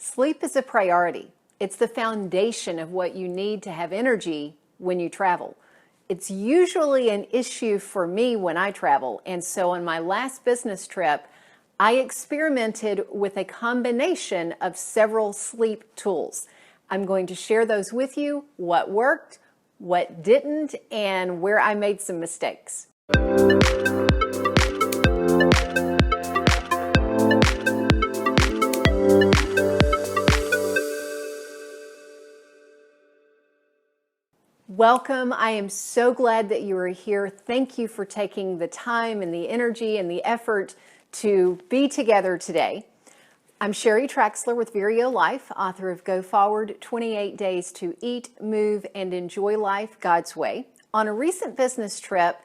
Sleep is a priority. It's the foundation of what you need to have energy when you travel. It's usually an issue for me when I travel, and so on my last business trip, I experimented with a combination of several sleep tools. I'm going to share those with you, what worked, what didn't, and where I made some mistakes. Welcome. I am so glad that you are here. Thank you for taking the time and the energy and the effort to be together today. I'm Sheri Traxler with Your Life, author of Go Forward, 28 Days to Eat, Move, and Enjoy Life God's Way. On a recent business trip,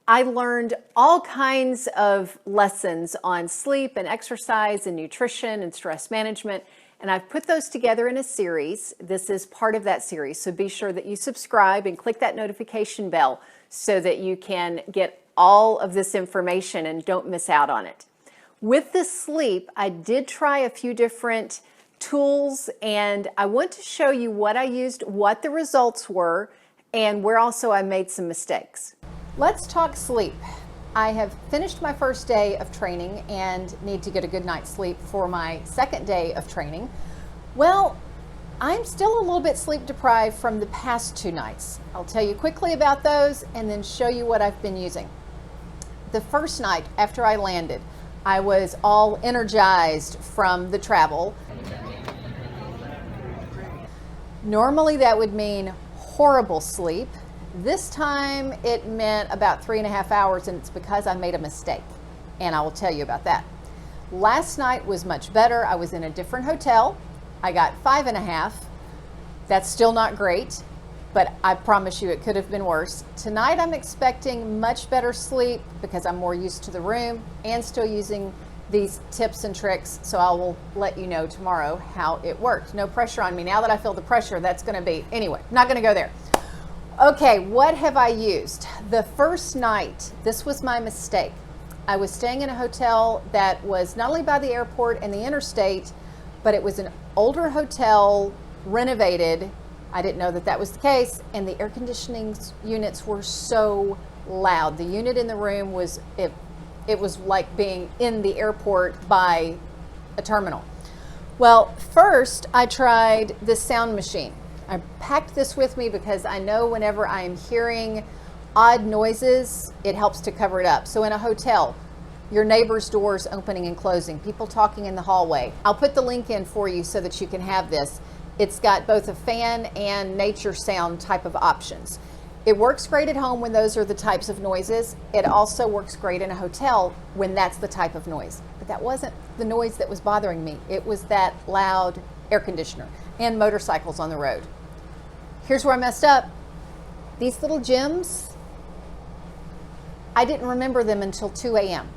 I learned all kinds of lessons on sleep and exercise and nutrition and stress management, and I've put those together in a series. This is part of that series, so be sure that you subscribe and click that notification bell so that you can get all of this information and don't miss out on it. With the sleep, I did try a few different tools, and I want to show you what I used, what the results were, and where also I made some mistakes. Let's talk sleep. I have finished my first day of training and need to get a good night's sleep for my second day of training. Well, I'm still a little bit sleep deprived from the past 2 nights. I'll tell you quickly about those and then show you what I've been using. The first night after I landed, I was all energized from the travel. Normally that would mean horrible sleep. This time it meant about 3.5 hours, and it's because I made a mistake, and I will tell you about that. Last night was much better. I was in a different hotel. I got 5.5. That's still not great, but I promise you it could have been worse. Tonight I'm expecting much better sleep because I'm more used to the room and still using these tips and tricks, so I will let you know tomorrow how it worked. No pressure on me. Now that I feel the pressure, that's going to be, anyway, not going to go there. Okay, what have I used? The first night, this was my mistake. I was staying in a hotel that was not only by the airport and the interstate, but it was an older hotel, renovated. I didn't know that that was the case, and the air conditioning units were so loud. The unit in the room was, it was like being in the airport by a terminal. Well, first I tried this sound machine. I packed this with me because I know whenever I am hearing odd noises, it helps to cover it up. So in a hotel, your neighbor's doors opening and closing, people talking in the hallway. I'll put the link in for you so that you can have this. It's got both a fan and nature sound type of options. It works great at home when those are the types of noises. It also works great in a hotel when that's the type of noise. But that wasn't the noise that was bothering me. It was that loud air conditioner and motorcycles on the road. Here's where I messed up. These little gems, I didn't remember them until 2 a.m.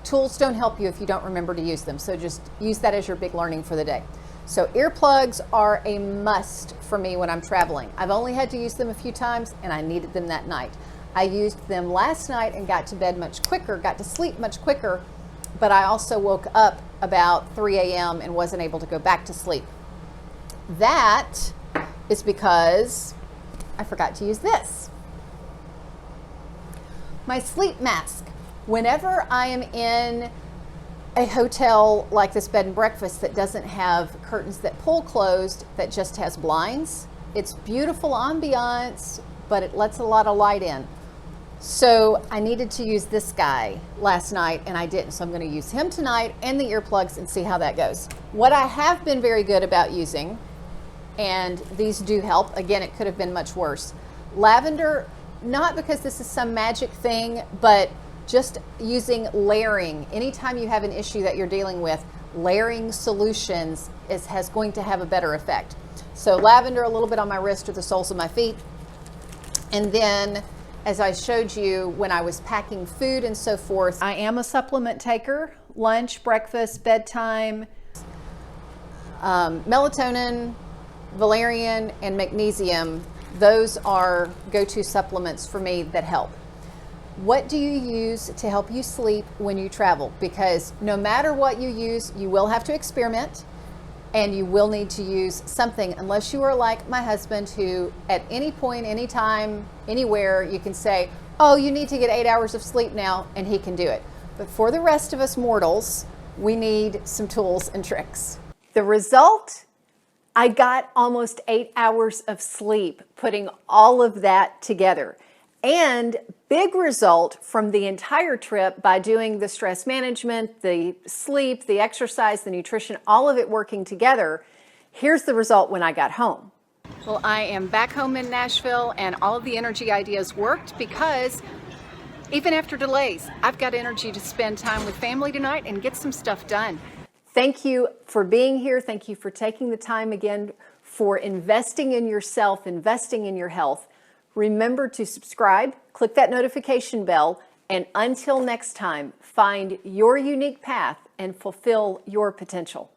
Tools don't help you if you don't remember to use them, so just use that as your big learning for the day. So earplugs are a must for me when I'm traveling. I've only had to use them a few times, and I needed them that night. I used them last night and got to bed much quicker, got to sleep much quicker, but I also woke up about 3 a.m. and wasn't able to go back to sleep. That is because I forgot to use this. My sleep mask. Whenever I am in a hotel like this bed and breakfast that doesn't have curtains that pull closed, that just has blinds, it's beautiful ambiance, but it lets a lot of light in. So I needed to use this guy last night and I didn't, so I'm going to use him tonight and the earplugs and see how that goes. What I have been very good about using, and these do help. Again, it could have been much worse. Lavender, not because this is some magic thing, but just using layering. Anytime you have an issue that you're dealing with, layering solutions has going to have a better effect. So lavender a little bit on my wrist or the soles of my feet. And then, as I showed you when I was packing food and so forth, I am a supplement taker. Lunch, breakfast, bedtime, melatonin, valerian, and magnesium, those are go-to supplements for me that help. What do you use to help you sleep when you travel? Because no matter what you use, you will have to experiment. And you will need to use something, unless you are like my husband, who at any point, anytime, anywhere, you can say, oh, you need to get 8 hours of sleep now, and he can do it. But for the rest of us mortals, we need some tools and tricks. The result, I got almost 8 hours of sleep putting all of that together. And big result from the entire trip by doing the stress management, the sleep, the exercise, the nutrition, all of it working together. Here's the result when I got home. Well, I am back home in Nashville, and all of the energy ideas worked because even after delays, I've got energy to spend time with family tonight and get some stuff done. Thank you for being here. Thank you for taking the time again for investing in yourself, investing in your health. Remember to subscribe, click that notification bell, and until next time, find your unique path and fulfill your potential.